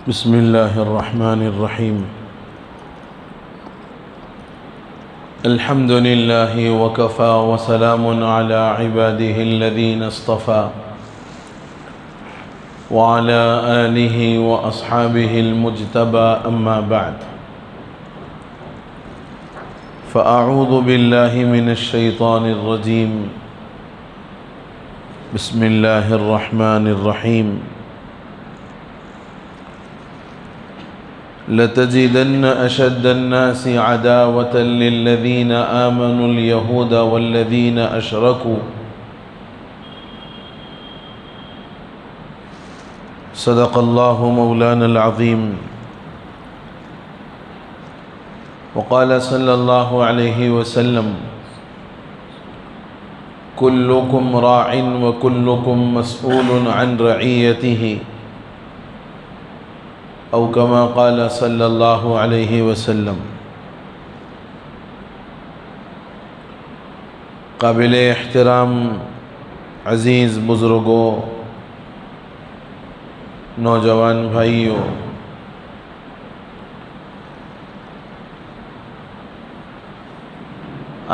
بسم الله الرحمن الرحيم. الحمد لله وكفى وسلام على عباده الذين اصطفى وعلى آله وأصحابه المجتبى أما بعد فأعوذ بالله من الشيطان الرجيم. بسم الله الرحمن الرحيم. لتجدن أشد الناس عداوة للذين آمنوا اليهود والذين أشركوا. صدق الله مولانا العظيم. وقال صلى الله عليه وسلم: كلكم راع وكلكم مسؤول عن رعيته، او كما قال صلی اللہ علیہ وسلم. قابل احترام عزیز بزرگوں، نوجوان بھائیوں،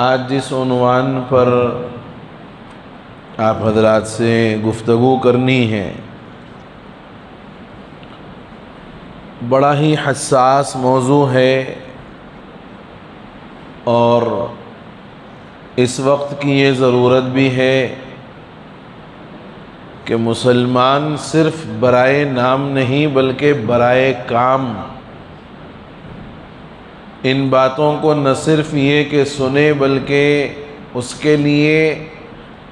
آج جس عنوان پر آپ حضرات سے گفتگو کرنی ہے، بڑا ہی حساس موضوع ہے اور اس وقت کی یہ ضرورت بھی ہے کہ مسلمان صرف برائے نام نہیں بلکہ برائے کام ان باتوں کو نہ صرف یہ کہ سنے بلکہ اس کے لیے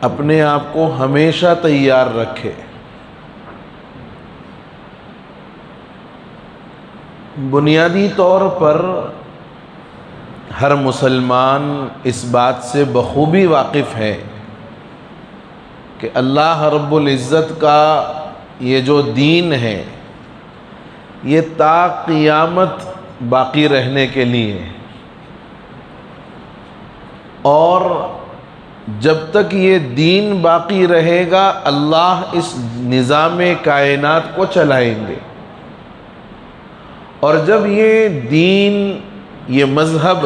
اپنے آپ کو ہمیشہ تیار رکھے. بنیادی طور پر ہر مسلمان اس بات سے بخوبی واقف ہے کہ اللہ رب العزت کا یہ جو دین ہے یہ تا قیامت باقی رہنے کے لیے، اور جب تک یہ دین باقی رہے گا اللہ اس نظام کائنات کو چلائیں گے. اور جب یہ دین، یہ مذہب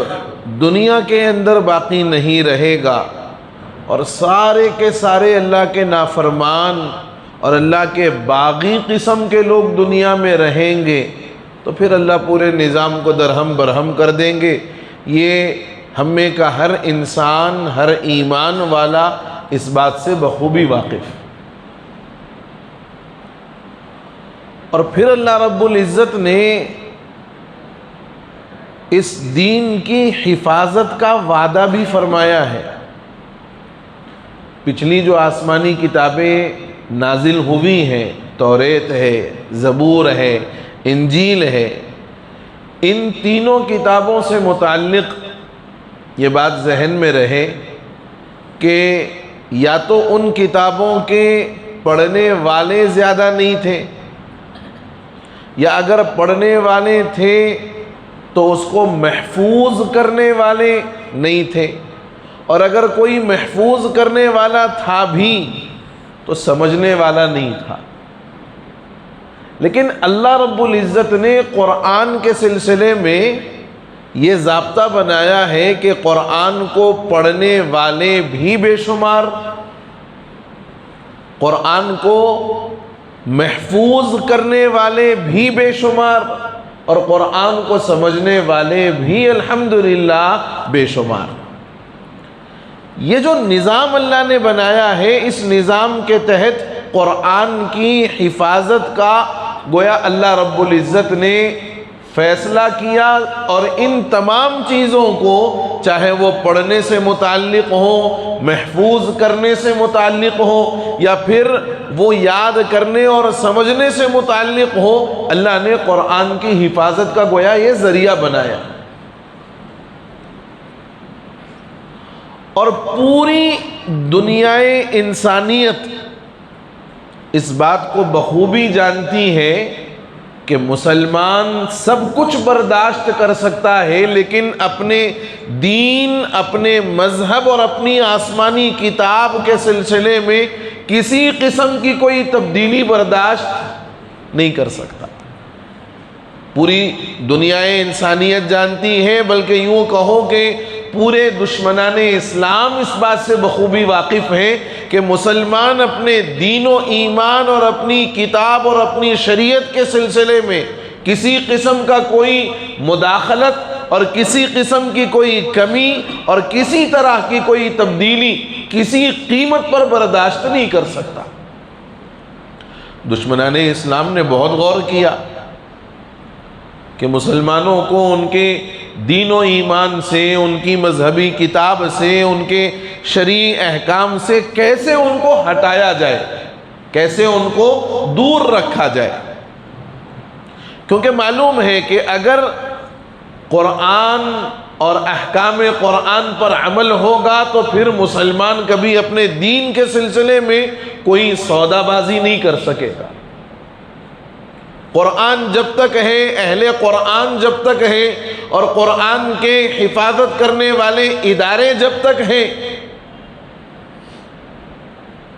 دنیا کے اندر باقی نہیں رہے گا اور سارے کے سارے اللہ کے نافرمان اور اللہ کے باغی قسم کے لوگ دنیا میں رہیں گے تو پھر اللہ پورے نظام کو درہم برہم کر دیں گے. یہ ہم میں کا ہر انسان، ہر ایمان والا اس بات سے بخوبی واقف. اور پھر اللہ رب العزت نے اس دین کی حفاظت کا وعدہ بھی فرمایا ہے. پچھلی جو آسمانی کتابیں نازل ہوئی ہیں، توریت ہے، زبور ہے، انجیل ہے، ان تینوں کتابوں سے متعلق یہ بات ذہن میں رہے کہ یا تو ان کتابوں کے پڑھنے والے زیادہ نہیں تھے، یا اگر پڑھنے والے تھے تو اس کو محفوظ کرنے والے نہیں تھے، اور اگر کوئی محفوظ کرنے والا تھا بھی تو سمجھنے والا نہیں تھا. لیکن اللہ رب العزت نے قرآن کے سلسلے میں یہ ضابطہ بنایا ہے کہ قرآن کو پڑھنے والے بھی بے شمار، قرآن کو محفوظ کرنے والے بھی بے شمار، اور قرآن کو سمجھنے والے بھی الحمدللہ بے شمار. یہ جو نظام اللہ نے بنایا ہے، اس نظام کے تحت قرآن کی حفاظت کا گویا اللہ رب العزت نے فیصلہ کیا، اور ان تمام چیزوں کو چاہے وہ پڑھنے سے متعلق ہو، محفوظ کرنے سے متعلق ہو، یا پھر وہ یاد کرنے اور سمجھنے سے متعلق ہو، اللہ نے قرآن کی حفاظت کا گویا یہ ذریعہ بنایا. اور پوری دنیائے انسانیت اس بات کو بخوبی جانتی ہے کہ مسلمان سب کچھ برداشت کر سکتا ہے، لیکن اپنے دین، اپنے مذہب اور اپنی آسمانی کتاب کے سلسلے میں کسی قسم کی کوئی تبدیلی برداشت نہیں کر سکتا. پوری دنیا انسانیت جانتی ہے، بلکہ یوں کہو کہ پورے دشمنان اسلام اس بات سے بخوبی واقف ہیں کہ مسلمان اپنے دین و ایمان اور اپنی کتاب اور اپنی شریعت کے سلسلے میں کسی قسم کا کوئی مداخلت اور کسی قسم کی کوئی کمی اور کسی طرح کی کوئی تبدیلی کسی قیمت پر برداشت نہیں کر سکتا۔ دشمنان اسلام نے بہت غور کیا کہ مسلمانوں کو ان کے دین و ایمان سے، ان کی مذہبی کتاب سے، ان کے شرعی احکام سے کیسے ان کو ہٹایا جائے، کیسے ان کو دور رکھا جائے۔ کیونکہ معلوم ہے کہ اگر قرآن اور احکام قرآن پر عمل ہوگا تو پھر مسلمان کبھی اپنے دین کے سلسلے میں کوئی سودا بازی نہیں کر سکے گا۔ قرآن جب تک ہے، اہل قرآن جب تک ہے، اور قرآن کے حفاظت کرنے والے ادارے جب تک ہیں،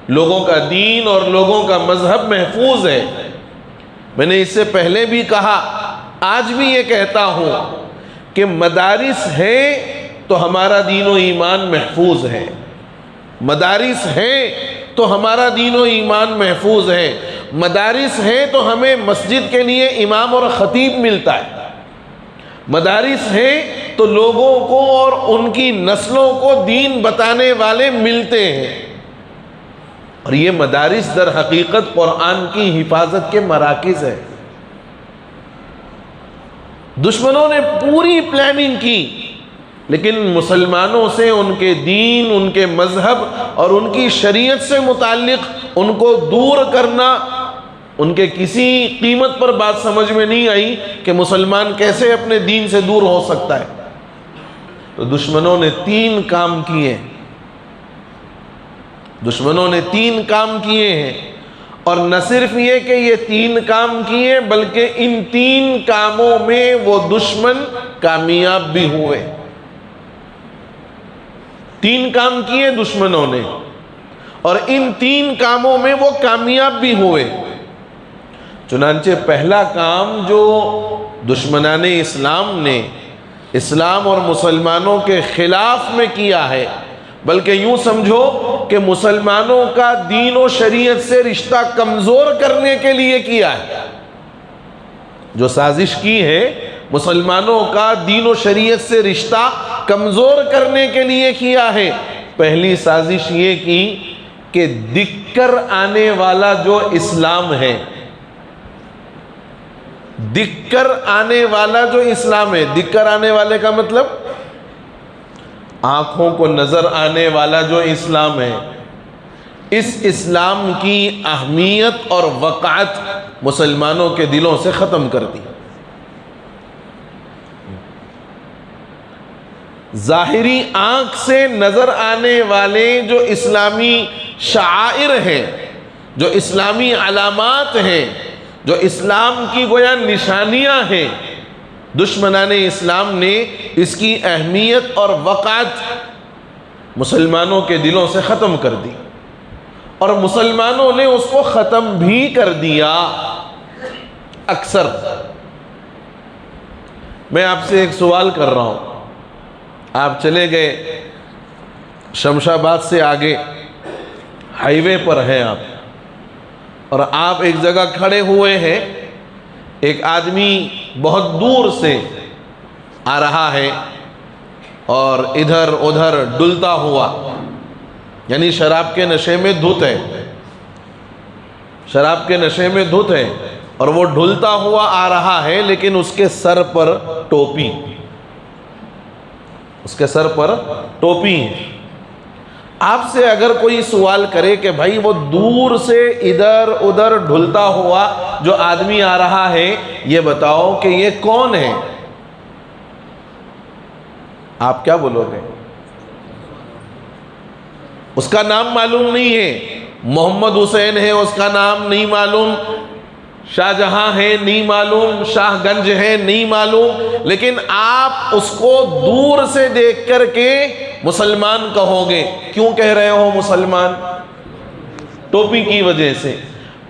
لوگوں کا دین اور لوگوں کا مذہب محفوظ ہے۔ میں نے اس سے پہلے بھی کہا، آج بھی یہ کہتا ہوں کہ مدارس ہے تو ہمارا دین و ایمان محفوظ ہے، مدارس ہے تو ہمارا دین و ایمان محفوظ ہے، مدارس ہے تو ہمیں مسجد کے لیے امام اور خطیب ملتا ہے، مدارس ہے تو لوگوں کو اور ان کی نسلوں کو دین بتانے والے ملتے ہیں، اور یہ مدارس در حقیقت قرآن کی حفاظت کے مراکز ہے۔ دشمنوں نے پوری پلاننگ کی، لیکن مسلمانوں سے ان کے دین، ان کے مذہب اور ان کی شریعت سے متعلق ان کو دور کرنا، ان کے کسی قیمت پر بات سمجھ میں نہیں آئی کہ مسلمان کیسے اپنے دین سے دور ہو سکتا ہے۔ تو دشمنوں نے 3 کام کیے، دشمنوں نے 3 کام کیے ہیں، اور نہ صرف یہ کہ یہ 3 کام کیے بلکہ ان 3 کاموں میں وہ دشمن کامیاب بھی ہوئے۔ 3 کام کیے دشمنوں نے اور ان 3 کاموں میں وہ کامیاب بھی ہوئے۔ چنانچہ پہلا کام جو دشمنان اسلام نے اسلام اور مسلمانوں کے خلاف میں کیا ہے، بلکہ یوں سمجھو کہ مسلمانوں کا دین و شریعت سے رشتہ کمزور کرنے کے لیے کیا ہے، جو سازش کی ہے مسلمانوں کا دین و شریعت سے رشتہ کمزور کرنے کے لیے کیا ہے۔ پہلی سازش یہ کی کہ دکھ کر آنے والا جو اسلام ہے، دکھ کر آنے والا جو اسلام ہے، دکھ کر آنے والے کا مطلب آنکھوں کو نظر آنے والا جو اسلام ہے، اس اسلام کی اہمیت اور وقعت مسلمانوں کے دلوں سے ختم کر دی۔ ظاہری آنکھ سے نظر آنے والے جو اسلامی شعائر ہیں، جو اسلامی علامات ہیں، جو اسلام کی گویا نشانیاں ہیں، دشمنان اسلام نے اس کی اہمیت اور وقعت مسلمانوں کے دلوں سے ختم کر دی، اور مسلمانوں نے اس کو ختم بھی کر دیا۔ اکثر میں آپ سے ایک سوال کر رہا ہوں، آپ چلے گئے شمشا آباد سے آگے، ہائی وے پر ہیں آپ، اور آپ ایک جگہ کھڑے ہوئے ہیں، ایک آدمی بہت دور سے آ رہا ہے اور ادھر ادھر ڈلتا ہوا، یعنی شراب کے نشے میں دھت ہے، شراب کے نشے میں دھت ہے، اور وہ ڈھلتا ہوا آ رہا ہے، لیکن اس کے سر پر ٹوپی، اس کے سر پر ٹوپی ہے۔ آپ سے اگر کوئی سوال کرے کہ بھائی وہ دور سے ادھر ادھر ڈھلتا ہوا جو آدمی آ رہا ہے، یہ بتاؤ کہ یہ کون ہے، آپ کیا بولو گے؟ اس کا نام معلوم نہیں ہے، محمد حسین ہے اس کا نام نہیں معلوم، شاہ جہاں ہے نہیں معلوم، شاہ گنج ہے نہیں معلوم، لیکن آپ اس کو دور سے دیکھ کر کے مسلمان کہو گے۔ کیوں کہہ رہے ہو مسلمان؟ ٹوپی کی وجہ سے۔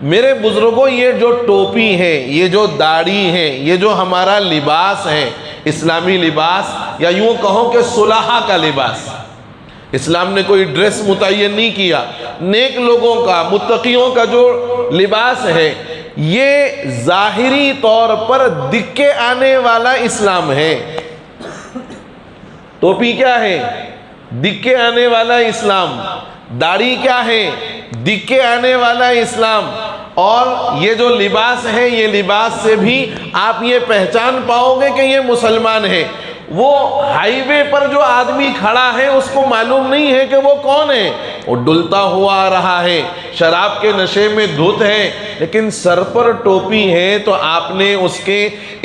میرے بزرگوں یہ جو ٹوپی ہے، یہ جو داڑھی ہے، یہ جو ہمارا لباس ہے، اسلامی لباس، یا یوں کہو کہ صلحاء کا لباس، اسلام نے کوئی ڈریس متعین نہیں کیا، نیک لوگوں کا، متقیوں کا جو لباس ہے، یہ ظاہری طور پر دکھ کے آنے والا اسلام ہے۔ ٹوپی کیا ہے؟ دکھ کے آنے والا اسلام۔ داڑھی کیا ہے؟ دکھ کے آنے والا اسلام۔ اور یہ جو لباس ہے، یہ لباس سے بھی آپ یہ پہچان پاؤ گے کہ یہ مسلمان ہے۔ وہ ہائی وے پر جو آدمی کھڑا ہے اس کو معلوم نہیں ہے کہ وہ کون ہے، وہ ڈلتا ہوا آ رہا ہے، شراب کے نشے میں دھت ہے، لیکن سر پر ٹوپی ہے تو آپ نے اس کے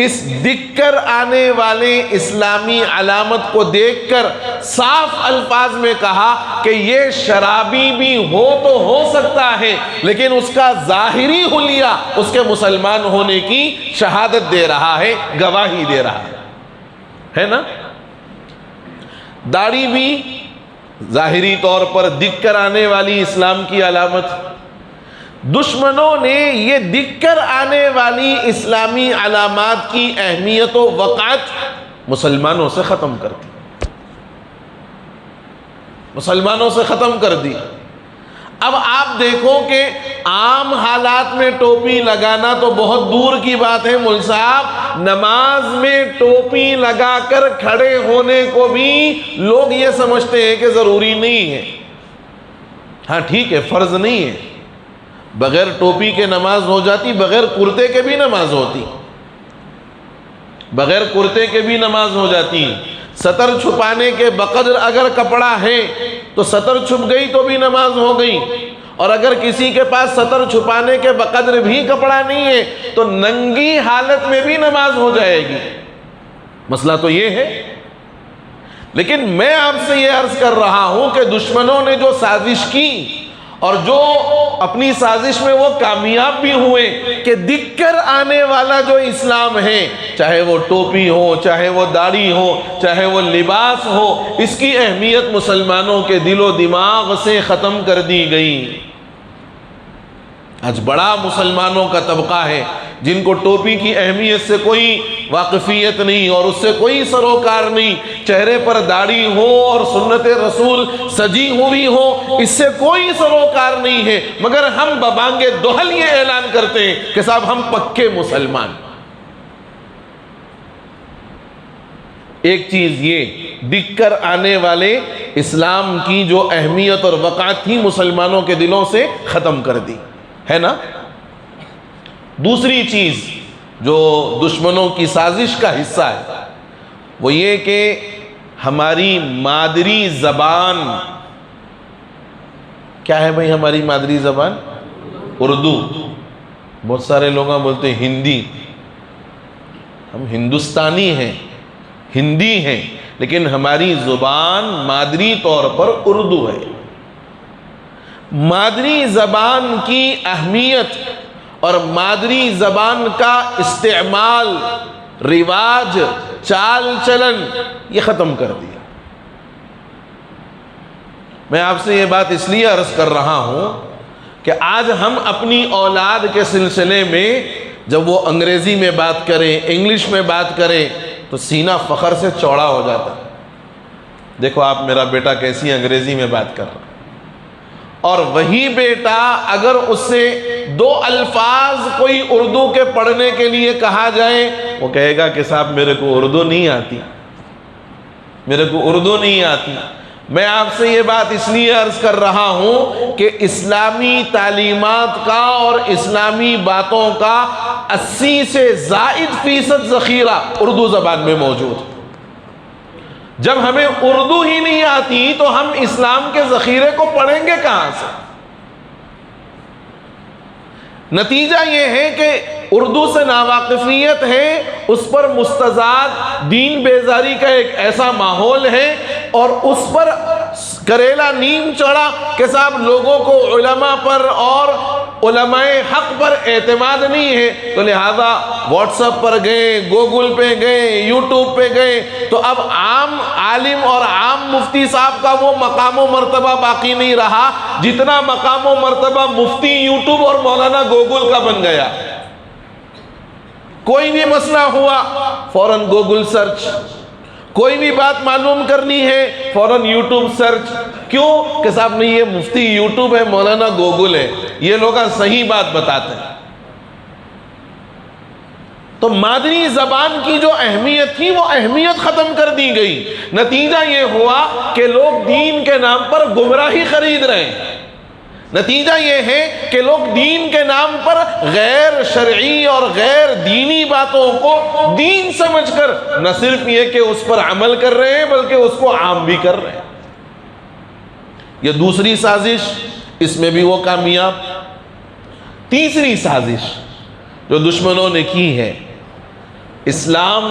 اس دکھ کر آنے والے اسلامی علامت کو دیکھ کر صاف الفاظ میں کہا کہ یہ شرابی بھی ہو تو ہو سکتا ہے، لیکن اس کا ظاہری حلیہ اس کے مسلمان ہونے کی شہادت دے رہا ہے، گواہی دے رہا ہے نا۔ داڑھی بھی ظاہری طور پر دکھ کر آنے والی اسلام کی علامت۔ دشمنوں نے یہ دکھ کر آنے والی اسلامی علامات کی اہمیت و وقعت مسلمانوں سے ختم کر دی، مسلمانوں سے ختم کر دی۔ اب آپ دیکھو کہ عام حالات میں ٹوپی لگانا تو بہت دور کی بات ہے مول صاحب، نماز میں ٹوپی لگا کر کھڑے ہونے کو بھی لوگ یہ سمجھتے ہیں کہ ضروری نہیں ہے۔ ہاں ٹھیک ہے، فرض نہیں ہے، بغیر ٹوپی کے نماز ہو جاتی، بغیر کرتے کے بھی نماز ہوتی، بغیر کرتے کے بھی نماز ہو جاتی۔ سطر چھپانے کے بقدر اگر کپڑا ہے تو سطر چھپ گئی تو بھی نماز ہو گئی، اور اگر کسی کے پاس سطر چھپانے کے بقدر بھی کپڑا نہیں ہے تو ننگی حالت میں بھی نماز ہو جائے گی۔ مسئلہ تو یہ ہے۔ لیکن میں آپ سے یہ عرض کر رہا ہوں کہ دشمنوں نے جو سازش کی اور جو اپنی سازش میں وہ کامیاب بھی ہوئے کہ دکھ کر آنے والا جو اسلام ہے، چاہے وہ ٹوپی ہو، چاہے وہ داڑھی ہو، چاہے وہ لباس ہو، اس کی اہمیت مسلمانوں کے دل و دماغ سے ختم کر دی گئی۔ آج بڑا مسلمانوں کا طبقہ ہے جن کو ٹوپی کی اہمیت سے کوئی واقفیت نہیں اور اس سے کوئی سروکار نہیں، چہرے پر داڑھی ہو اور سنت رسول سجی ہوئی ہو، اس سے کوئی سروکار نہیں ہے، مگر ہم ببانگ دہل یہ اعلان کرتے ہیں کہ صاحب ہم پکے مسلمان۔ ایک چیز یہ دکھ کر آنے والے اسلام کی جو اہمیت اور وقعت تھی مسلمانوں کے دلوں سے ختم کر دی ہے نا۔ دوسری چیز جو دشمنوں کی سازش کا حصہ ہے وہ یہ کہ ہماری مادری زبان کیا ہے بھائی؟ ہماری مادری زبان اردو۔ بہت سارے لوگ بولتے ہیں ہندی، ہم ہندوستانی ہیں، ہندی ہیں، لیکن ہماری زبان مادری طور پر اردو ہے۔ مادری زبان کی اہمیت اور مادری زبان کا استعمال، رواج، چال چلن یہ ختم کر دیا۔ میں آپ سے یہ بات اس لیے عرض کر رہا ہوں کہ آج ہم اپنی اولاد کے سلسلے میں جب وہ انگریزی میں بات کریں، انگلش میں بات کریں تو سینہ فخر سے چوڑا ہو جاتا ہے۔ دیکھو آپ میرا بیٹا کیسی انگریزی میں بات کر رہا ہے، اور وہی بیٹا اگر اس سے دو الفاظ کوئی اردو کے پڑھنے کے لیے کہا جائے وہ کہے گا کہ صاحب میرے کو اردو نہیں آتی، میرے کو اردو نہیں آتی۔ میں آپ سے یہ بات اس لیے عرض کر رہا ہوں کہ اسلامی تعلیمات کا اور اسلامی باتوں کا 80 سے زائد فیصد ذخیرہ اردو زبان میں موجود ہے۔ جب ہمیں اردو ہی نہیں آتی تو ہم اسلام کے ذخیرے کو پڑھیں گے کہاں سے؟ نتیجہ یہ ہے کہ اردو سے ناواقفیت ہے، اس پر مستزاد دین بیزاری کا ایک ایسا ماحول ہے، اور اس پر کریلا نیم چڑھا کہ صاحب لوگوں کو علماء پر اور علماء حق پر اعتماد نہیں ہے، تو لہذا واٹس ایپ پر گئے، گوگل پہ گئے، یوٹیوب پہ گئے، تو اب عام عالم اور عام مفتی صاحب کا وہ مقام و مرتبہ باقی نہیں رہا جتنا مقام و مرتبہ مفتی یوٹیوب اور مولانا گوگل کا بن گیا۔ کوئی بھی مسئلہ ہوا فوراً گوگل سرچ، کوئی بھی بات معلوم کرنی ہے فوراً یوٹیوب سرچ۔ کیوں کہ صاحب نہیں، یہ مفتی یوٹیوب ہے، مولانا گوگل ہے، یہ لوگ صحیح بات بتاتے ہیں۔ تو مادری زبان کی جو اہمیت تھی وہ اہمیت ختم کر دی گئی۔ نتیجہ یہ ہوا کہ لوگ دین کے نام پر گمراہی خرید رہے ہیں۔ نتیجہ یہ ہے کہ لوگ دین کے نام پر غیر شرعی اور غیر دینی باتوں کو دین سمجھ کر نہ صرف یہ کہ اس پر عمل کر رہے ہیں بلکہ اس کو عام بھی کر رہے ہیں۔ یہ دوسری سازش، اس میں بھی وہ کامیاب۔ تیسری سازش جو دشمنوں نے کی ہے، اسلام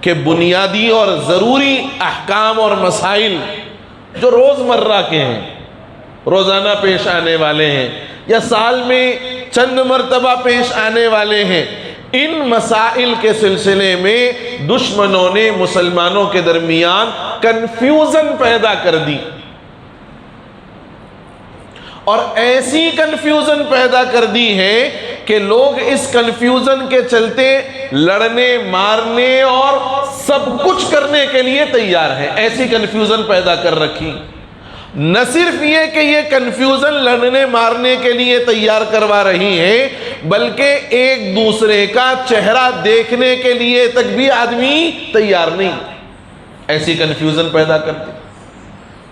کے بنیادی اور ضروری احکام اور مسائل جو روزمرہ کے ہیں، روزانہ پیش آنے والے ہیں یا سال میں چند مرتبہ پیش آنے والے ہیں، ان مسائل کے سلسلے میں دشمنوں نے مسلمانوں کے درمیان کنفیوژن پیدا کر دی، اور ایسی کنفیوژن پیدا کر دی ہے کہ لوگ اس کنفیوژن کے چلتے لڑنے، مارنے اور سب کچھ کرنے کے لیے تیار ہیں۔ ایسی کنفیوژن پیدا کر رکھی۔ نہ صرف یہ کہ یہ کنفیوژن لڑنے مارنے کے لیے تیار کروا رہی ہے، بلکہ ایک دوسرے کا چہرہ دیکھنے کے لیے تک بھی آدمی تیار نہیں۔ ایسی کنفیوژن پیدا کرتی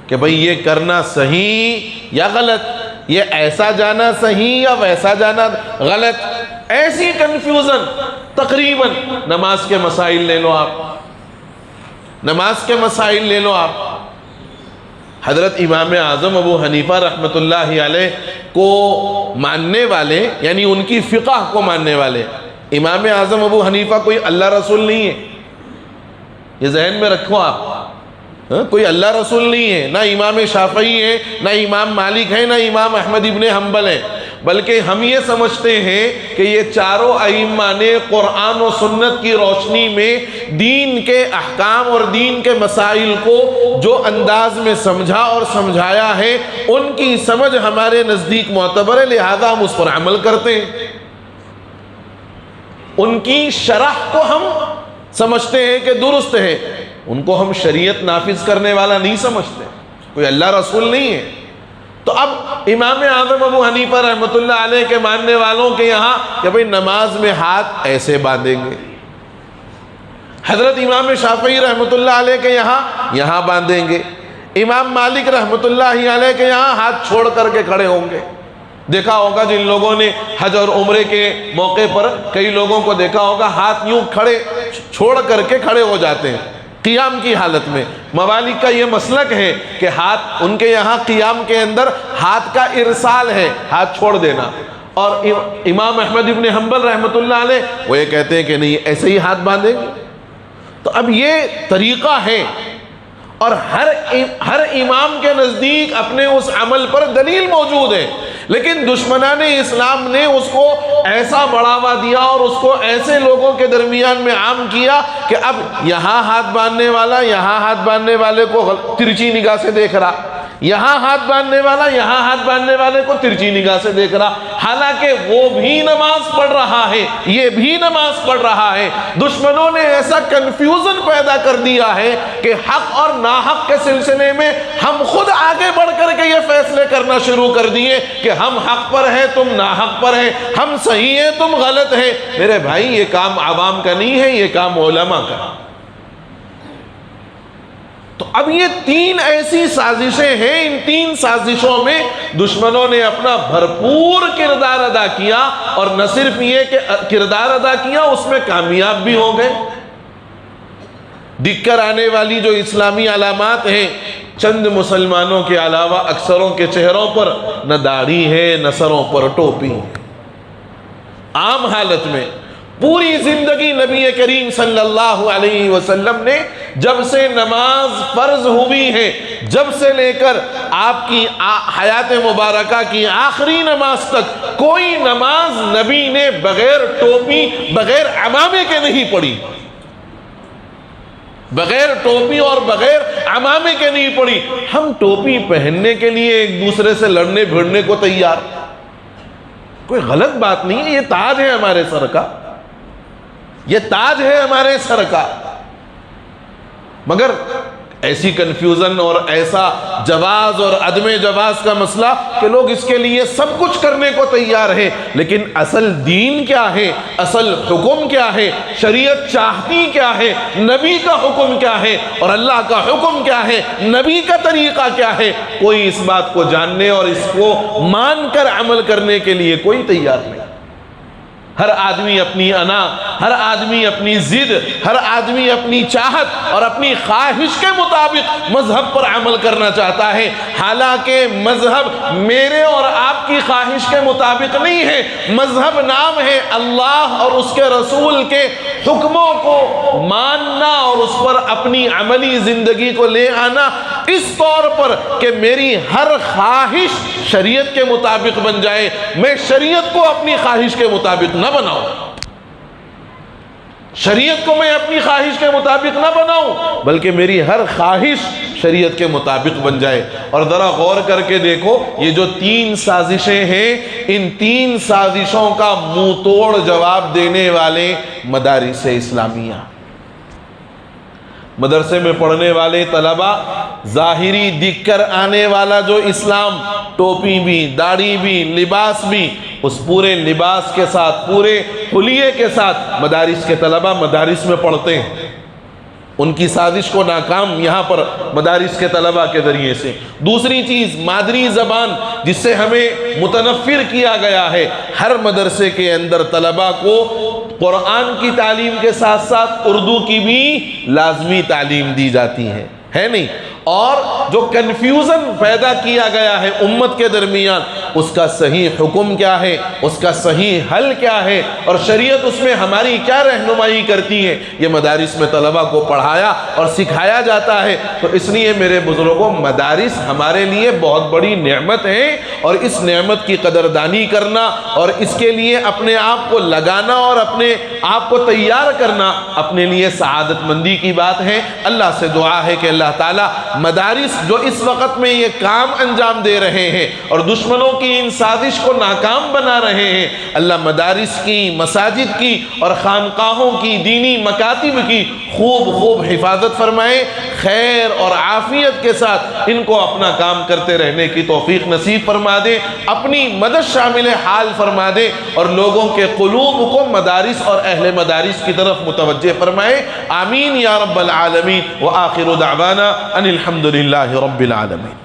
کہ بھئی یہ کرنا صحیح یا غلط، یہ ایسا جانا صحیح یا ویسا جانا غلط۔ ایسی کنفیوژن تقریباً نماز کے مسائل لے لو آپ، نماز کے مسائل لے لو آپ۔ حضرت امام اعظم ابو حنیفہ رحمۃ اللہ علیہ کو ماننے والے، یعنی ان کی فقہ کو ماننے والے، امام اعظم ابو حنیفہ کوئی اللہ رسول نہیں ہے، یہ ذہن میں رکھو آپ۔ کوئی اللہ رسول نہیں ہے، نہ امام شافعی ہے، نہ امام مالک ہے، نہ امام احمد ابن حنبل ہے، بلکہ ہم یہ سمجھتے ہیں کہ یہ چاروں ائمہ نے قرآن و سنت کی روشنی میں دین کے احکام اور دین کے مسائل کو جو انداز میں سمجھا اور سمجھایا ہے، ان کی سمجھ ہمارے نزدیک معتبر ہے، لہذا ہم اس پر عمل کرتے ہیں۔ ان کی شرح کو ہم سمجھتے ہیں کہ درست ہے، ان کو ہم شریعت نافذ کرنے والا نہیں سمجھتے، کوئی اللہ رسول نہیں ہے۔ تو اب امام اعظم ابو حنیفہ رحمۃ اللہ علیہ کے ماننے والوں کے یہاں کہ بھئی نماز میں ہاتھ ایسے باندھیں گے، حضرت امام شافعی رحمۃ اللہ علیہ کے یہاں باندھیں گے، امام مالک رحمۃ اللہ علیہ کے یہاں ہاتھ چھوڑ کر کے کھڑے ہوں گے۔ دیکھا ہوگا جن لوگوں نے حج اور عمرے کے موقع پر کئی لوگوں کو دیکھا ہوگا ہاتھ یوں کھڑے چھوڑ کر کے کھڑے ہو جاتے ہیں قیام کی حالت میں۔ موالک کا یہ مسلک ہے کہ ہاتھ ان کے یہاں قیام کے اندر ہاتھ کا ارسال ہے، ہاتھ چھوڑ دینا، اور امام احمد ابن حنبل رحمۃ اللہ علیہ وہ یہ کہتے ہیں کہ نہیں، ایسے ہی ہاتھ باندھیں گے۔ تو اب یہ طریقہ ہے، اور ہر امام کے نزدیک اپنے اس عمل پر دلیل موجود ہے، لیکن دشمنان اسلام نے اس کو ایسا بڑھاوا دیا اور اس کو ایسے لوگوں کے درمیان میں عام کیا کہ اب یہاں ہاتھ باندھنے والا یہاں ہاتھ باندھنے والے کو ترچی نگاہ سے دیکھ رہا، یہاں ہاتھ باندھنے والا یہاں ہاتھ باندھنے والے کو ترچی نگاہ سے دیکھ رہا، حالانکہ وہ بھی نماز پڑھ رہا ہے، یہ بھی نماز پڑھ رہا ہے۔ دشمنوں نے ایسا کنفیوژن پیدا کر دیا ہے کہ حق اور ناحق کے سلسلے میں ہم خود آگے بڑھ کر کے یہ فیصلے کرنا شروع کر دیے کہ ہم حق پر ہیں، تم ناحق پر ہیں، ہم صحیح ہیں، تم غلط ہیں۔ میرے بھائی، یہ کام عوام کا نہیں ہے، یہ کام علماء کا۔ تو اب یہ تین ایسی سازشیں ہیں، ان تین سازشوں میں دشمنوں نے اپنا بھرپور کردار ادا کیا، اور نہ صرف یہ کہ کردار ادا کیا، اس میں کامیاب بھی ہو گئے۔ دکھ کر آنے والی جو اسلامی علامات ہیں، چند مسلمانوں کے علاوہ اکثروں کے چہروں پر نہ داڑھی ہے، نہ سروں پر ٹوپی ہے۔ عام حالت میں پوری زندگی نبی کریم صلی اللہ علیہ وسلم نے جب سے نماز فرض ہوئی ہے، جب سے لے کر آپ کی حیات مبارکہ کی آخری نماز تک، کوئی نماز نبی نے بغیر ٹوپی بغیر عمامے کے نہیں پڑھی، بغیر ٹوپی اور بغیر عمامے کے نہیں پڑھی۔ ہم ٹوپی پہننے کے لیے ایک دوسرے سے لڑنے بھیڑنے کو تیار، کوئی غلط بات نہیں ہے، یہ تاج ہے ہمارے سر کا، یہ تاج ہے ہمارے سر کا، مگر ایسی کنفیوژن اور ایسا جواز اور عدم جواز کا مسئلہ کہ لوگ اس کے لیے سب کچھ کرنے کو تیار ہے، لیکن اصل دین کیا ہے، اصل حکم کیا ہے، شریعت چاہتی کیا ہے، نبی کا حکم کیا ہے اور اللہ کا حکم کیا ہے، نبی کا طریقہ کیا ہے، کوئی اس بات کو جاننے اور اس کو مان کر عمل کرنے کے لیے کوئی تیار نہیں۔ ہر آدمی اپنی انا، ہر آدمی اپنی ضد، ہر آدمی اپنی چاہت اور اپنی خواہش کے مطابق مذہب پر عمل کرنا چاہتا ہے، حالانکہ مذہب میرے اور آپ کی خواہش کے مطابق نہیں ہے۔ مذہب نام ہے اللہ اور اس کے رسول کے حکموں کو ماننا اور اس پر اپنی عملی زندگی کو لے آنا، اس طور پر کہ میری ہر خواہش شریعت کے مطابق بن جائے، میں شریعت کو اپنی خواہش کے مطابق نہ بناؤں، شریعت کو میں اپنی خواہش کے مطابق نہ بناؤں، بلکہ میری ہر خواہش شریعت کے مطابق بن جائے۔ اور ذرا غور کر کے دیکھو، یہ جو 3 سازشیں ہیں، ان 3 سازشوں کا منہ توڑ جواب دینے والے مدارس اسلامیہ، مدرسے میں پڑھنے والے طلبہ، ظاہری دکھ کر آنے والا جو اسلام، ٹوپی بھی، داڑھی بھی، لباس بھی، اس پورے لباس کے ساتھ، پورے حلیے کے ساتھ مدارس کے طلبہ مدارس میں پڑھتے ہیں۔ ان کی سازش کو ناکام یہاں پر مدارس کے طلبہ کے ذریعے سے۔ دوسری چیز، مادری زبان جس سے ہمیں متنفر کیا گیا ہے، ہر مدرسے کے اندر طلبہ کو قرآن کی تعلیم کے ساتھ ساتھ اردو کی بھی لازمی تعلیم دی جاتی ہے نہیں؟ اور جو کنفیوژن پیدا کیا گیا ہے امت کے درمیان، اس کا صحیح حکم کیا ہے، اس کا صحیح حل کیا ہے، اور شریعت اس میں ہماری کیا رہنمائی کرتی ہے، یہ مدارس میں طلبہ کو پڑھایا اور سکھایا جاتا ہے۔ تو اس لیے میرے بزرگوں، مدارس ہمارے لیے بہت بڑی نعمت ہے، اور اس نعمت کی قدردانی کرنا اور اس کے لیے اپنے آپ کو لگانا اور اپنے آپ کو تیار کرنا اپنے لیے سعادت مندی کی بات ہے۔ اللہ سے دعا ہے کہ اللہ تعالیٰ مدارس جو اس وقت میں یہ کام انجام دے رہے ہیں اور دشمنوں کی ان سازش کو ناکام بنا رہے ہیں، اللہ مدارس کی، مساجد کی اور خانقاہوں کی، دینی مکاتب کی خوب حفاظت فرمائے، خیر اور عافیت کے ساتھ ان کو اپنا کام کرتے رہنے کی توفیق نصیب فرما دے، اپنی مدد شامل حال فرما دے، اور لوگوں کے قلوب کو مدارس اور اہل مدارس کی طرف متوجہ فرمائے۔ آمین یا رب العالمین۔ وآخر دعوانا ان الحمد للہ رب العالمین۔